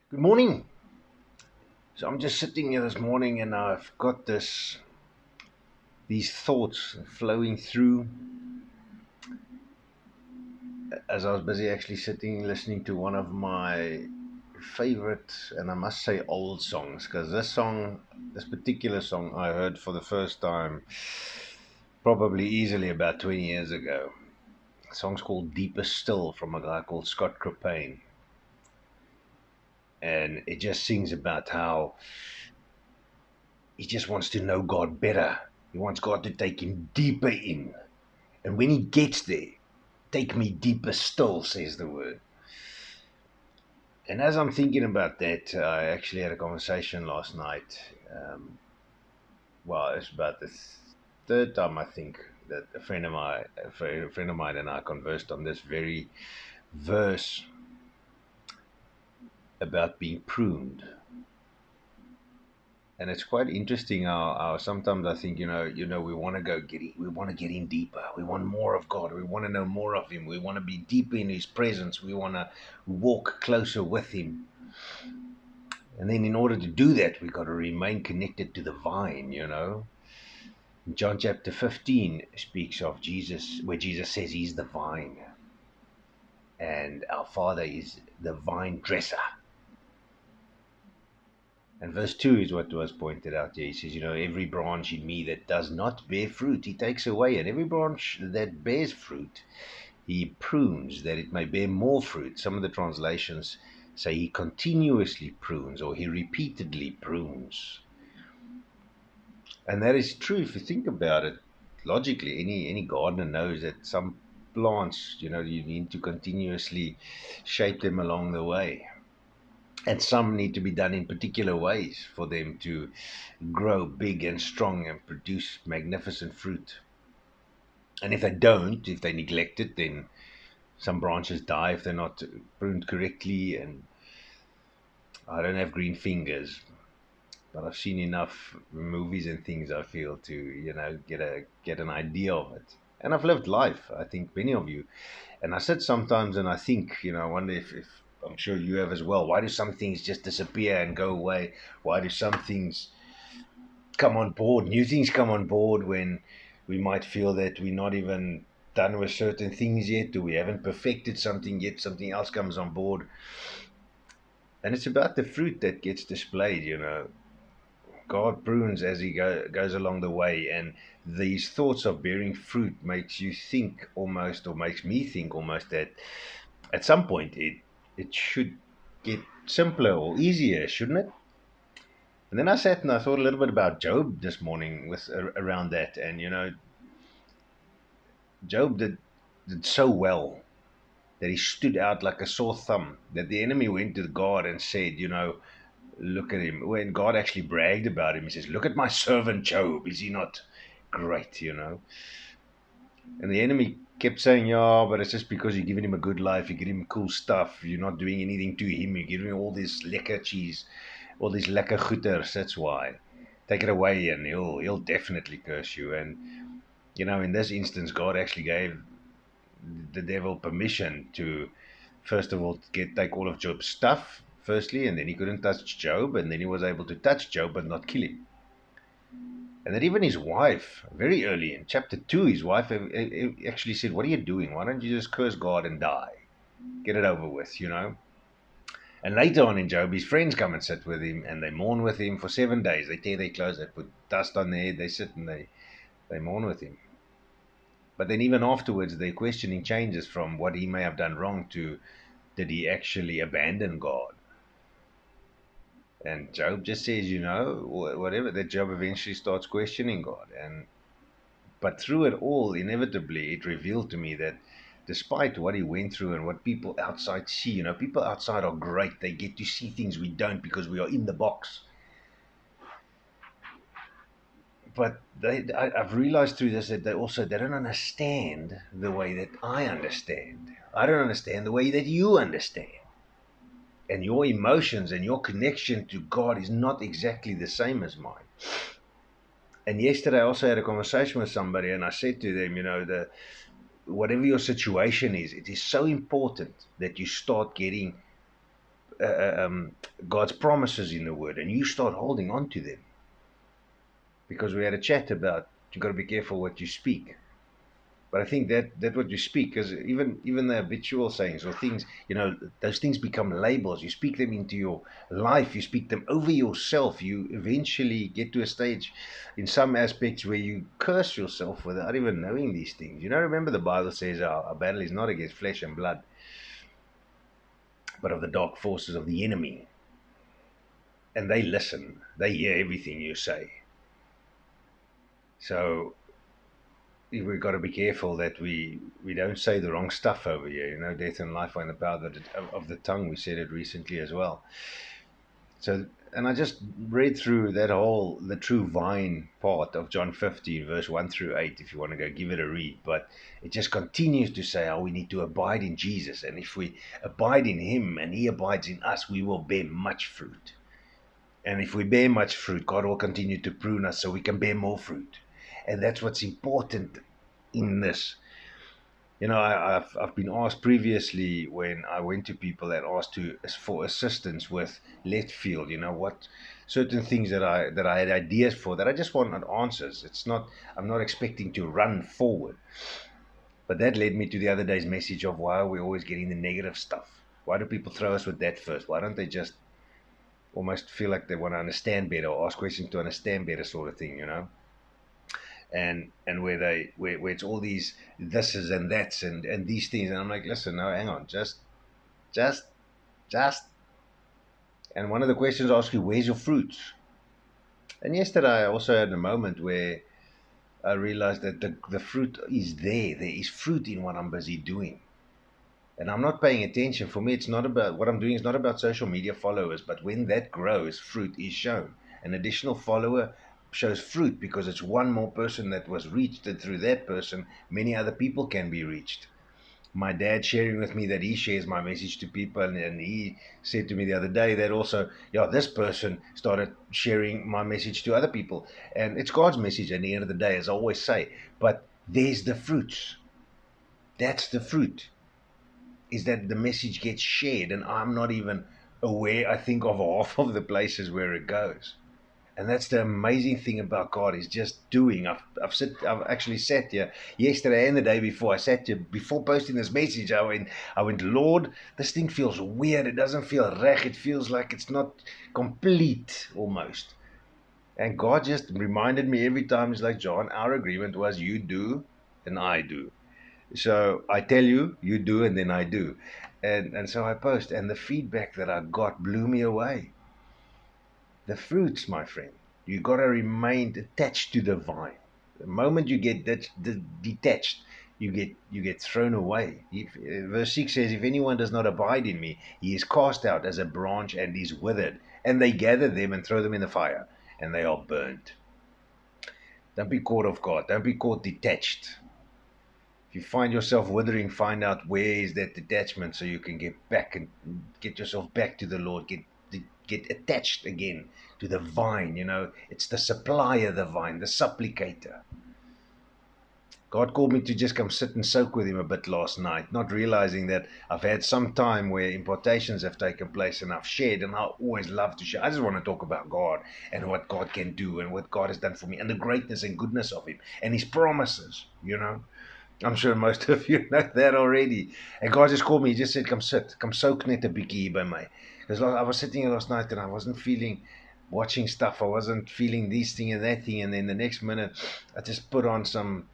Good morning. So I'm just sitting here this morning and I've got these thoughts flowing through as I was busy actually sitting listening to one of my favorite and I must say old songs, because this particular song I heard for the first time probably easily about 20 years ago. The song's called Deeper Still from a guy called Scott Crepane, and it just sings about how he just wants to know God better. He wants God to take him deeper in. And when he gets there, take me deeper still, says the word. And as I'm thinking about that, I actually had a conversation last night. Well, it's about the third time I think that a friend of mine and I conversed on this very verse about being pruned. And it's quite interesting how sometimes I think we want to we want to get in deeper. We want more of God. We want to know more of Him. We want to be deeper in His presence. We want to walk closer with Him. And then in order to do that, we've got to remain connected to the vine. John chapter 15 speaks of Jesus, where Jesus says He's the vine, and our Father is the vine dresser. And verse 2 is what was pointed out here. He says, every branch in me that does not bear fruit, He takes away. And every branch that bears fruit, He prunes, that it may bear more fruit. Some of the translations say He continuously prunes, or He repeatedly prunes. And that is true if you think about it logically. Any gardener knows that some plants, you need to continuously shape them along the way. And some need to be done in particular ways for them to grow big and strong and produce magnificent fruit. And if they don't, if they neglect it, then some branches die if they're not pruned correctly. And I don't have green fingers, but I've seen enough movies and things, I feel, to get an idea of it. And I've lived life. I think many of you, and I sit sometimes and I think, I wonder if I'm sure you have as well. Why do some things just disappear and go away? Why do some things come on board? New things come on board when we might feel that we're not even done with certain things yet, or we haven't perfected something yet. Something else comes on board, and it's about the fruit that gets displayed. God prunes as He goes along the way, and these thoughts of bearing fruit makes you think almost, or makes me think almost, that at some point it should get simpler or easier, shouldn't it? And then I sat and I thought a little bit about Job this morning with around that, and Job did so well that he stood out like a sore thumb. That the enemy went to God and said, look at him. When God actually bragged about him, He says, "Look at my servant Job. Is he not great?" And the enemy kept saying, "Yeah, but it's just because you're giving him a good life, you give him cool stuff, you're not doing anything to him, you're giving him all this lekker cheese, all these lekker goeders, that's why. Take it away and he'll definitely curse you." And in this instance, God actually gave the devil permission to, first of all, take all of Job's stuff, firstly, and then he couldn't touch Job, and then he was able to touch Job but not kill him. And that even his wife, very early in chapter 2, his wife actually said, "What are you doing? Why don't you just curse God and die? Get it over with?" And later on in Job, his friends come and sit with him and they mourn with him for 7 days. They tear their clothes, they put dust on their head, they sit and they mourn with him. But then even afterwards, their questioning changes from what he may have done wrong to, did he actually abandon God? And Job just says, whatever, that Job eventually starts questioning God. But through it all, inevitably, it revealed to me that despite what he went through and what people outside see, people outside are great. They get to see things we don't because we are in the box. But I've realized through this that they don't understand the way that I understand. I don't understand the way that you understand. And your emotions and your connection to God is not exactly the same as mine. And yesterday I also had a conversation with somebody, and I said to them, whatever your situation is, it is so important that you start getting God's promises in the Word, and you start holding on to them. Because we had a chat about you got to be careful what you speak. But I think that what you speak, because even the habitual sayings or things, those things become labels. You speak them into your life. You speak them over yourself. You eventually get to a stage, in some aspects, where you curse yourself without even knowing these things. Remember the Bible says our battle is not against flesh and blood, but of the dark forces of the enemy. And they listen. They hear everything you say. So we've got to be careful that we don't say the wrong stuff over here. Death and life are in the power of the tongue. We said it recently as well. So, and I just read through that whole the true vine part of John 15, verse 1 through 8. If you want to go give it a read, but it just continues to say how we need to abide in Jesus, and if we abide in Him and He abides in us, we will bear much fruit. And if we bear much fruit, God will continue to prune us so we can bear more fruit. And that's what's important in this. I've been asked previously when I went to people that asked for assistance with left field. What certain things that I had ideas for that I just wanted answers. I'm not expecting to run forward. But that led me to the other day's message of why are we always getting the negative stuff? Why do people throw us with that first? Why don't they just almost feel like they want to understand better or ask questions to understand better, sort of thing, and where it's all these thises and that's and these things, and I'm like, listen, no, hang on, just and one of the questions I ask you, where's your fruits? And yesterday I also had a moment where I realized that the fruit is there. There is fruit in what I'm busy doing. And I'm not paying attention. For me, it's not about what I'm doing. It's not about social media followers. But when that grows, fruit is shown. An additional follower shows fruit because it's one more person that was reached. And through that person, many other people can be reached. My dad sharing with me that he shares my message to people. And he said to me the other day that also, this person started sharing my message to other people. And it's God's message at the end of the day, as I always say. But there's the fruits. That's the fruit. Is that the message gets shared and I'm not even aware, I think, of half of the places where it goes. And that's the amazing thing about God, is just doing. I've actually sat here yesterday and the day before. I sat here before posting this message. I went, Lord, this thing feels weird. It doesn't feel rech. It feels like it's not complete almost. And God just reminded me every time. It's like, John, our agreement was you do and I do. So I tell you, you do, and then I do. And so I post, and the feedback that I got blew me away. The fruits, my friend, you got to remain attached to the vine. The moment you get detached, you get thrown away. Verse 6 says, if anyone does not abide in me, he is cast out as a branch and is withered. And they gather them and throw them in the fire, and they are burnt. Don't be caught off guard. Don't be caught detached. If you find yourself withering, find out where is that detachment so you can get back and get yourself back to the Lord. Get attached again to the vine. It's the supplier, the vine, the supplicator. God called me to just come sit and soak with Him a bit last night, not realizing that I've had some time where impartations have taken place and I've shared, and I always love to share. I just want to talk about God and what God can do and what God has done for me and the greatness and goodness of Him and His promises, I'm sure most of you know that already. And God just called me. He just said, come sit. Come soak net 'n bietjie hier by my. Because I was sitting here last night and I wasn't feeling watching stuff. I wasn't feeling this thing and that thing. And then the next minute, I just put on some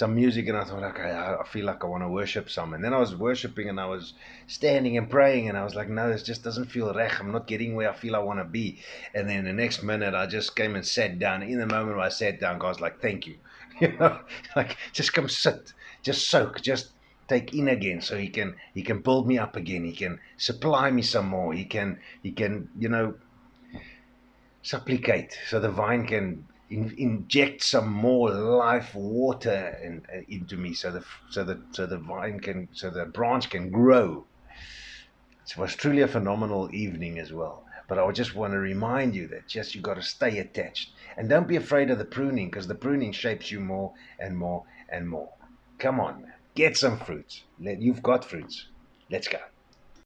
music and I thought, okay, I feel like I want to worship some. And then I was worshiping and I was standing and praying and I was like, no, this just doesn't feel rech. I'm not getting where I feel I want to be. And then the next minute, I just came and sat down. In the moment where I sat down, God's like, thank you. Like, just come sit. Just soak, just take in again, so he can build me up again. He can supply me some more. He can supplicate, so the vine can inject some more life water into me, so the vine can, so the branch can grow. It was truly a phenomenal evening as well. But I just want to remind you that just you got to stay attached, and don't be afraid of the pruning, because the pruning shapes you more and more and more. Come on, man. Get some fruits. You've got fruits. Let's go.